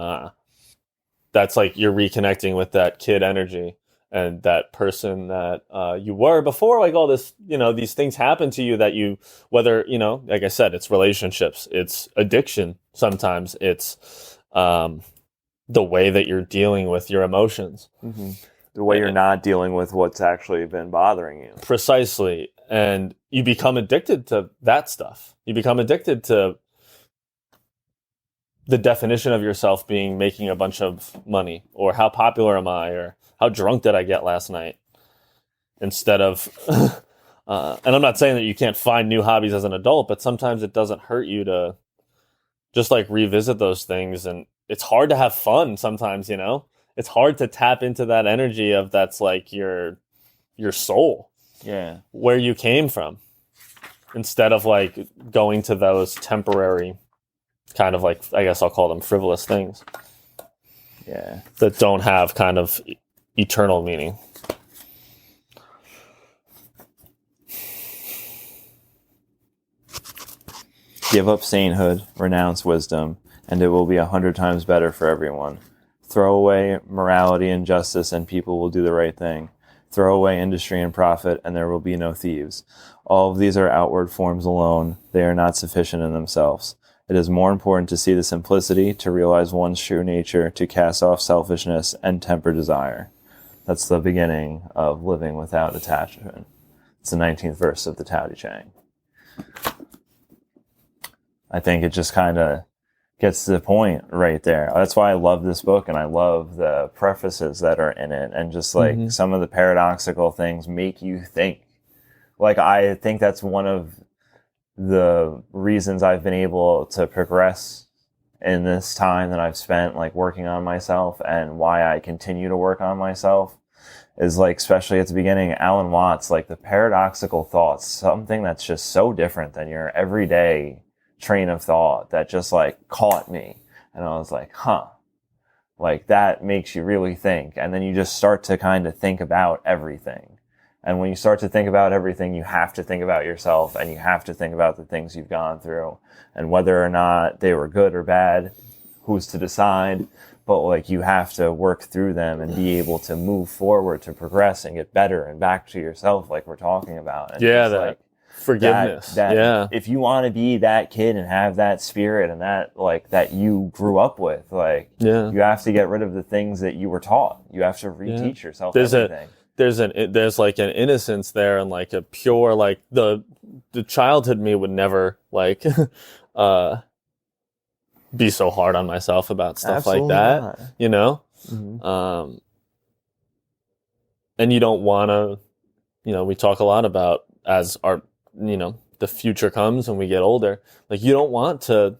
that's like you're reconnecting with that kid energy and that person that you were before, like all this, these things happen to you that you, whether, like I said, it's relationships, it's addiction. Sometimes it's the way that you're dealing with your emotions. Mm-hmm. The way you're not dealing with what's actually been bothering you. Precisely. And you become addicted to that stuff. You become addicted to the definition of yourself being making a bunch of money, or how popular am I, or how drunk did I get last night, instead of and I'm not saying that you can't find new hobbies as an adult, but sometimes it doesn't hurt you to just like revisit those things. And it's hard to have fun sometimes, it's hard to tap into that energy of that's like your soul, where you came from, instead of like going to those temporary kind of like, I guess I'll call them frivolous things. Yeah. That don't have kind of eternal meaning. Give up sainthood, renounce wisdom, and it will be 100 times better for everyone. Throw away morality and justice, and people will do the right thing. Throw away industry and profit, and there will be no thieves. All of these are outward forms alone. They are not sufficient in themselves. It is more important to see the simplicity, to realize one's true nature, to cast off selfishness and temper desire. That's the beginning of living without attachment. It's the 19th verse of the Tao Te Ching. I think it just kind of gets to the point right there. That's why I love this book, and I love the prefaces that are in it, and just like some of the paradoxical things make you think. Like, I think that's one of the reasons I've been able to progress in this time that I've spent like working on myself, and why I continue to work on myself is like, especially at the beginning, Alan Watts, like the paradoxical thoughts, something that's just so different than your everyday train of thought, that just like caught me. And I was like, like that makes you really think. And then you just start to kind of think about everything. And when you start to think about everything, you have to think about yourself, and you have to think about the things you've gone through, and whether or not they were good or bad, who's to decide? But like, you have to work through them and be able to move forward, to progress and get better and back to yourself, like we're talking about. And that forgiveness. That if you want to be that kid and have that spirit and that like that you grew up with, like you have to get rid of the things that you were taught. You have to reteach yourself everything. There's like an innocence there, and like a pure, like the childhood me would never like be so hard on myself about stuff Absolutely like that, not. Mm-hmm. And you don't want to, we talk a lot about, as our, the future comes and we get older, like you don't want to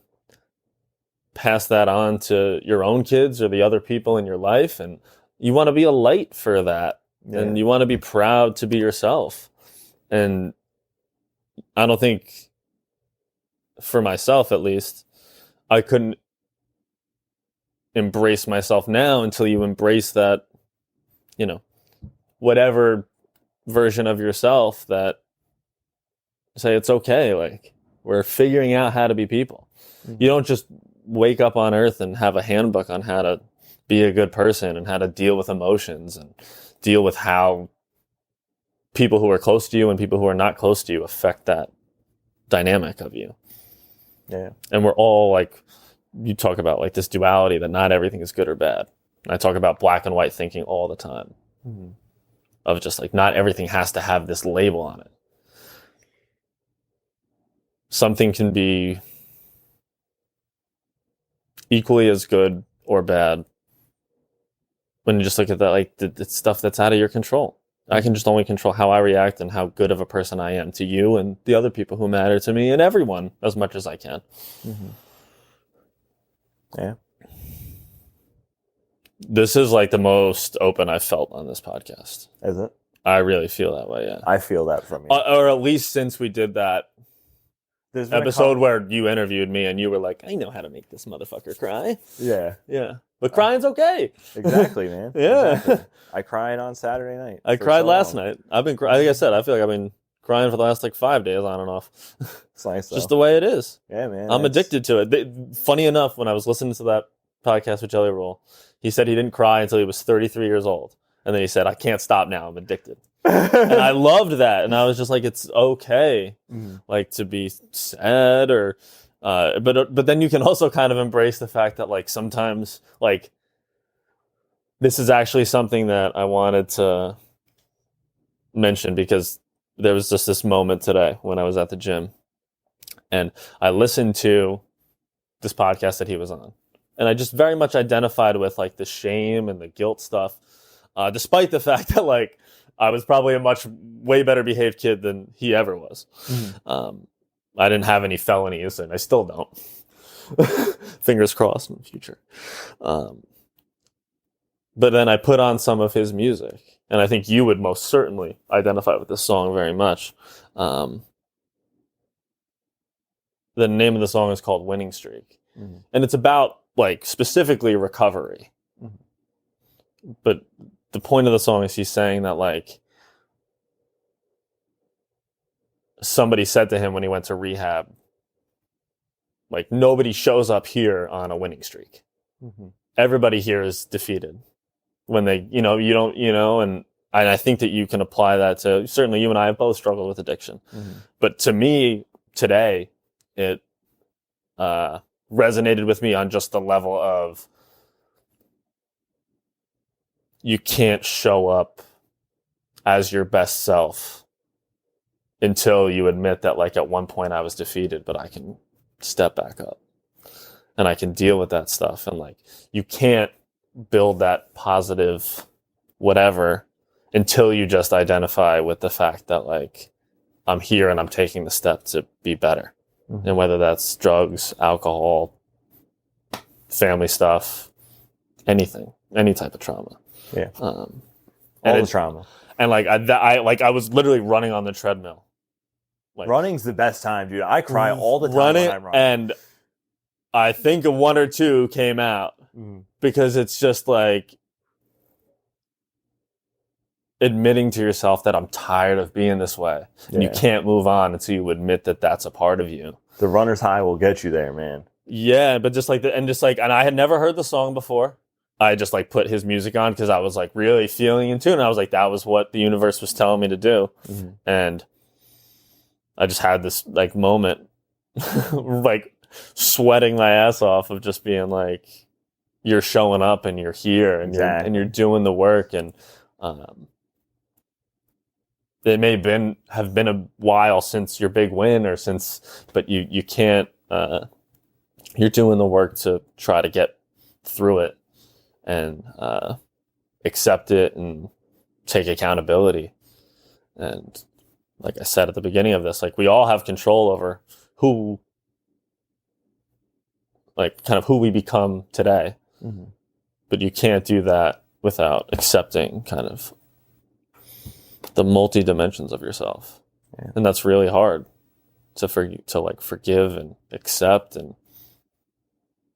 pass that on to your own kids or the other people in your life, and you want to be a light for that. And you want to be proud to be yourself. And I don't think, for myself at least, I couldn't embrace myself now until you embrace that, whatever version of yourself that say it's okay. Like, we're figuring out how to be people. Mm-hmm. You don't just wake up on earth and have a handbook on how to be a good person and how to deal with emotions and deal with how people who are close to you and people who are not close to you affect that dynamic of you. Yeah. And we're all like, you talk about like this duality that not everything is good or bad. And I talk about black and white thinking all the time, of just like, not everything has to have this label on it. Something can be equally as good or bad when you just look at that, like the stuff that's out of your control. I can just only control how I react and how good of a person I am to you and the other people who matter to me and everyone as much as I can. Mm-hmm. Yeah. This is like the most open I've felt on this podcast. Is it? I really feel that way, yeah. I feel that from you. Or at least since we did that episode where you interviewed me and you were like, I know how to make this motherfucker cry. Yeah. Yeah. But crying's okay. Exactly, man. Yeah. Exactly. I cried on Saturday night. I cried last night. I've been like I said, I feel like I've been crying for the last like 5 days on and off. It's nice though. Just the way it is. Yeah, man. I'm addicted to it. Funny enough, when I was listening to that podcast with Jelly Roll, he said he didn't cry until he was 33 years old. And then he said, I can't stop now. I'm addicted. And I loved that. And I was just like, it's okay, like, to be sad or, but then you can also kind of embrace the fact that, like, sometimes, like, this is actually something that I wanted to mention because there was just this moment today when I was at the gym and I listened to this podcast that he was on. And I just very much identified with, like, the shame and the guilt stuff, despite the fact that, like, I was probably a way better behaved kid than he ever was. I didn't have any felonies, and I still don't. Fingers crossed in the future. But then I put on some of his music, and I think you would most certainly identify with this song very much. The name of the song is called Winning Streak. And it's about, like, specifically recovery. But the point of the song is he's saying that, like, somebody said to him when he went to rehab, like, nobody shows up here on a winning streak. Everybody here is defeated when they, you don't, and I think that you can apply that to, certainly you and I have both struggled with addiction. But to me today, it resonated with me on just the level of, you can't show up as your best self until you admit that, like, at one point I was defeated, but I can step back up and I can deal with that stuff. And, like, you can't build that positive whatever until you just identify with the fact that, like, I'm here and I'm taking the step to be better. And whether that's drugs, alcohol, family stuff, anything, any type of trauma. Yeah. All the trauma. And, like, I was literally running on the treadmill. Like, running's the best time, dude. I cry all the time when I'm running. And I think one or two came out because it's just like admitting to yourself that I'm tired of being this way. And you can't move on until you admit that that's a part of you. The runner's high will get you there, man. Yeah, but and I had never heard the song before. I just, like, put his music on because I was, like, really feeling in tune. And I was like, that was what the universe was telling me to do. And I just had this, like, moment, like, sweating my ass off of just being like, you're showing up and you're here and you're doing the work. And it may have been a while since your big win but you can't, you're doing the work to try to get through it and accept it and take accountability. And like I said at the beginning of this, like, we all have control over who we become today. But you can't do that without accepting kind of the multi dimensions of yourself. And that's really hard to forgive and accept and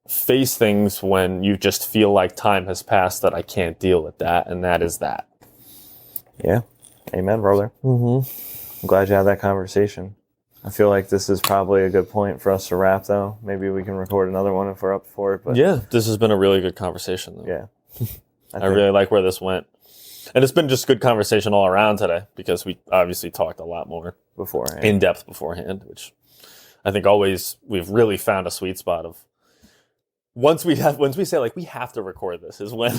face things when you just feel like time has passed, that I can't deal with that, and that is that. Yeah. Amen, brother. I'm glad you had that conversation. I feel like this is probably a good point for us to wrap, though. Maybe we can record another one if we're up for it. But yeah, this has been a really good conversation, though. Yeah. I really like where this went. And it's been just good conversation all around today because we obviously talked a lot more in depth beforehand, which I think we've really found a sweet spot of. Once we say, like, we have to record this is when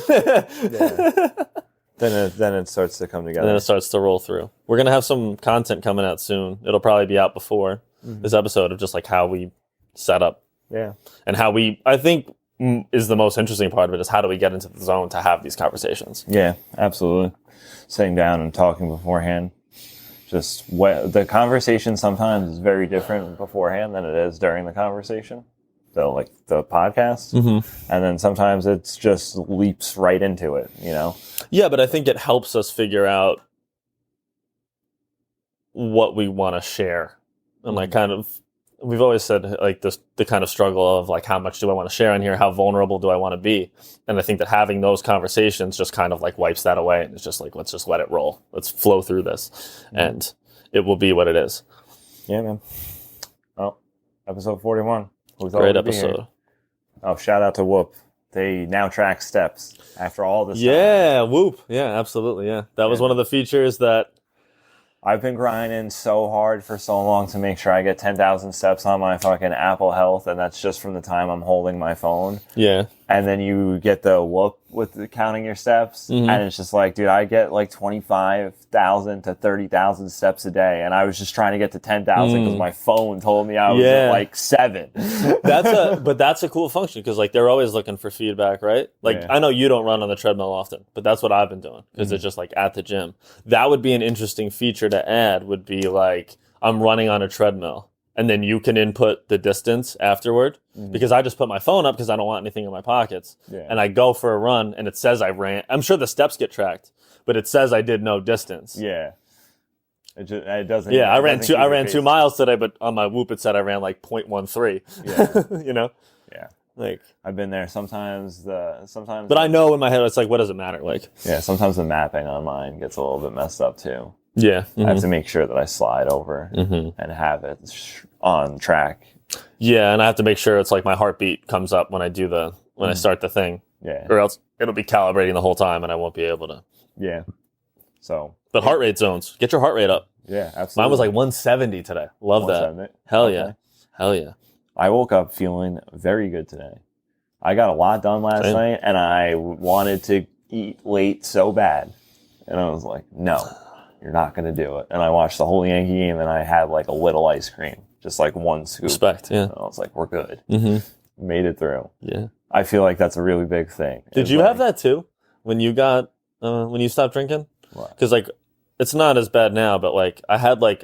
then it starts to come together. And then it starts to roll through. We're going to have some content coming out soon. It'll probably be out before this episode of just, like, how we set up. Yeah. And how I think is the most interesting part of it is how do we get into the zone to have these conversations? Yeah, absolutely. Sitting down and talking beforehand. Just the conversation sometimes is very different beforehand than it is during the conversation. So, like, the podcast. And then sometimes it's just leaps right into it, Yeah, but I think it helps us figure out what we want to share and, like, kind of we've always said like the kind of struggle of like how much do I want to share on here, how vulnerable do I want to be, and I think that having those conversations just kind of like wipes that away, and it's just like, let's just let it roll, let's flow through this, and it will be what it is. Yeah, man. Oh, episode 41. Great episode. Oh, shout out to Whoop. They now track steps after all this time. Whoop. Yeah, absolutely. Yeah, that was one of the features that I've been grinding so hard for so long to make sure I get 10,000 steps on my fucking Apple Health, and that's just from the time I'm holding my phone. Yeah. And then you get the Whoop with counting your steps, and it's just like, dude, I get like 25,000 to 30,000 steps a day, and I was just trying to get to 10,000 because my phone told me I was at like 7. But that's a cool function because like they're always looking for feedback, right? Like I know you don't run on the treadmill often, but that's what I've been doing because it's just like at the gym. That would be an interesting feature to add. Would be like I'm running on a treadmill. And then you can input the distance afterward because I just put my phone up because I don't want anything in my pockets. Yeah. And I go for a run and it says I ran. I'm sure the steps get tracked, but it says I did no distance. Yeah. It doesn't. Yeah, I ran 2 miles today, but on my Whoop it said I ran like 0.13. Yeah. You know? Yeah. Like I've been there sometimes. But I know in my head it's like, what does it matter? Like sometimes the mapping on mine gets a little bit messed up too. Yeah. I have to make sure that I slide over and have it on track. Yeah, and I have to make sure it's like my heartbeat comes up when I do when I start the thing. Yeah. Or else it'll be calibrating the whole time and I won't be able to. Yeah. So. But heart rate zones. Get your heart rate up. Yeah, absolutely. Mine was like 170 today. Love that. Hell yeah. Hell yeah. I woke up feeling very good today. I got a lot done last night and I wanted to eat late so bad. And I was like, no. You're not going to do it. And I watched the whole Yankee game and I had like a little ice cream, just like one scoop. Respect, yeah. And I was like, we're good. Made it through. Yeah. I feel like that's a really big thing. Did you have that too? When you when you stopped drinking? Because like, it's not as bad now, but like I had like,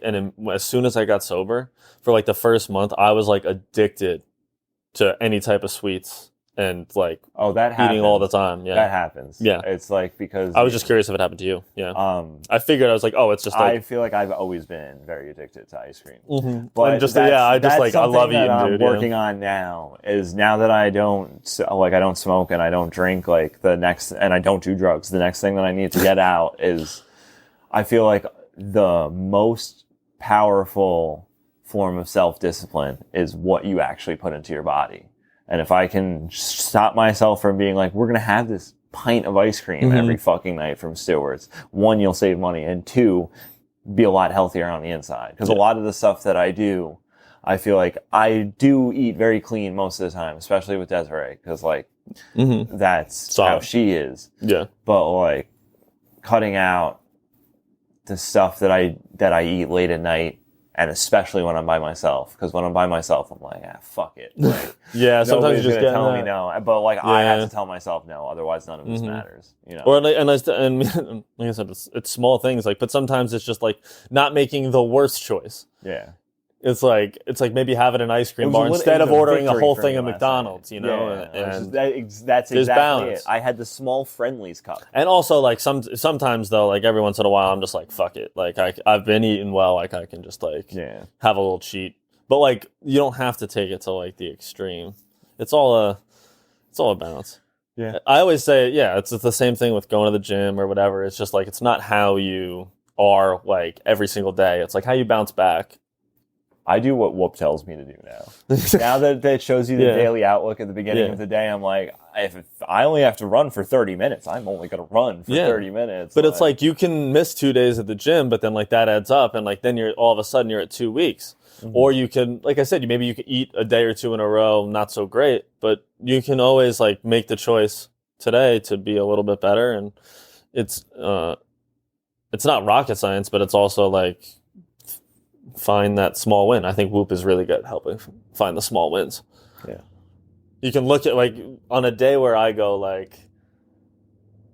as soon as I got sober, for like the first month, I was like addicted to any type of sweets. And like that happens. Eating all the time. Yeah. That happens. Yeah. It's like because I was just curious if it happened to you. Yeah. I figured I was like, oh, it's just like I feel like I've always been very addicted to ice cream. But I love eating, I'm working on now is now that I don't smoke and I don't drink and I don't do drugs. The next thing that I need to get out is I feel like the most powerful form of self-discipline is what you actually put into your body. And if I can stop myself from being like, we're going to have this pint of ice cream every fucking night from Stewart's, 1, you'll save money, and 2, be a lot healthier on the inside. Because a lot of the stuff that I do, I feel like I do eat very clean most of the time, especially with Desiree, because like that's how she is. Yeah. But like cutting out the stuff that I eat late at night. And especially when I'm by myself, because when I'm by myself, I'm like, fuck it. Like, yeah, sometimes you just get tell me no, but like I have to tell myself no, otherwise none of this matters. You know, or and like I said, it's small things. Like, but sometimes it's just like not making the worst choice. Yeah, it's like maybe having an ice cream bar instead of ordering a whole thing of McDonald's. You know, and that's exactly it. I had the small Friendlies cup, and also like sometimes though, like every once in a while, I'm just like fuck it. Like I've been eating well, like I can just like have a little cheat. But like you don't have to take it to like the extreme. It's all a balance. Yeah, I always say it's the same thing with going to the gym or whatever. It's just like it's not how you are like every single day. It's like how you bounce back. I do what Whoop tells me to do now. Now that it shows you the daily outlook at the beginning of the day, I'm like, if I only have to run for 30 minutes, I'm only going to run for 30 minutes. But it's like you can miss 2 days at the gym, but then like that adds up, and like then you're all of a sudden you're at 2 weeks. Or you can, like I said, maybe you can eat a day or two in a row, not so great, but you can always like make the choice today to be a little bit better. And it's not rocket science, but it's also like find that small win. I think Whoop is really good at helping find the small wins. Yeah. You can look at like on a day where I go like,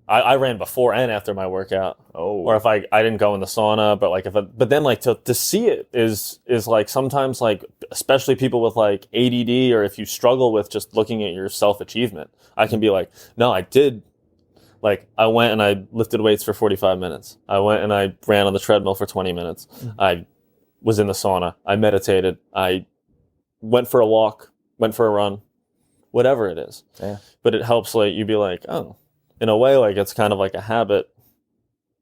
I ran before and after my workout. Oh. Or if I didn't go in the sauna, but like but then like to see it is like sometimes like, especially people with like ADD or if you struggle with just looking at your self-achievement, I can be like, no, I did. Like I went and I lifted weights for 45 minutes. I went and I ran on the treadmill for 20 minutes. I was in the sauna. I meditated. I went for a walk, went for a run, whatever it is. Yeah. But it helps like you be like, oh, in a way, like it's kind of like a habit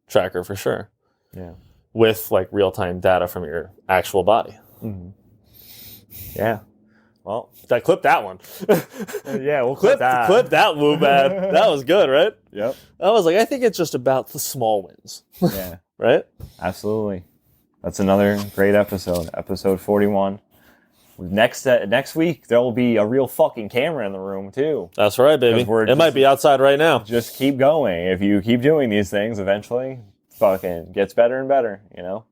tracker for sure. Yeah. With like real-time data from your actual body. Mm-hmm. Yeah. Well, I clipped that one. yeah, we'll clip that. Clip that, Woo Man. That was good, right? Yep. I was like, I think it's just about the small wins. Yeah. Right? Absolutely. That's another great episode. Episode 41. Next week, there will be a real fucking camera in the room, too. That's right, baby. It might be outside right now. Just keep going. If you keep doing these things, eventually, fucking gets better and better, you know?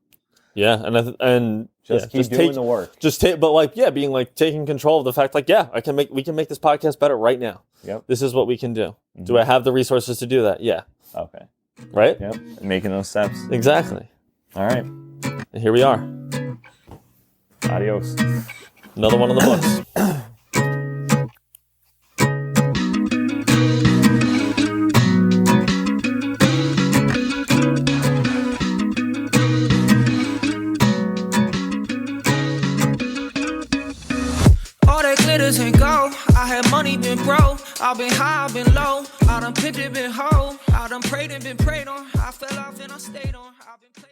Yeah, and just keep doing the work. But like, yeah, being like taking control of the fact, like, yeah, we can make this podcast better right now. Yep. This is what we can do. Mm-hmm. Do I have the resources to do that? Yeah. Okay. Right? Yep. Making those steps. Exactly. All right. And here we are. Adios. Another one of the books. All that glitters ain't gold. I had money, been broke. I've been high, I've been low. I done pimped it, been hoe. I done prayed and been prayed on. I fell off and I stayed on. I've been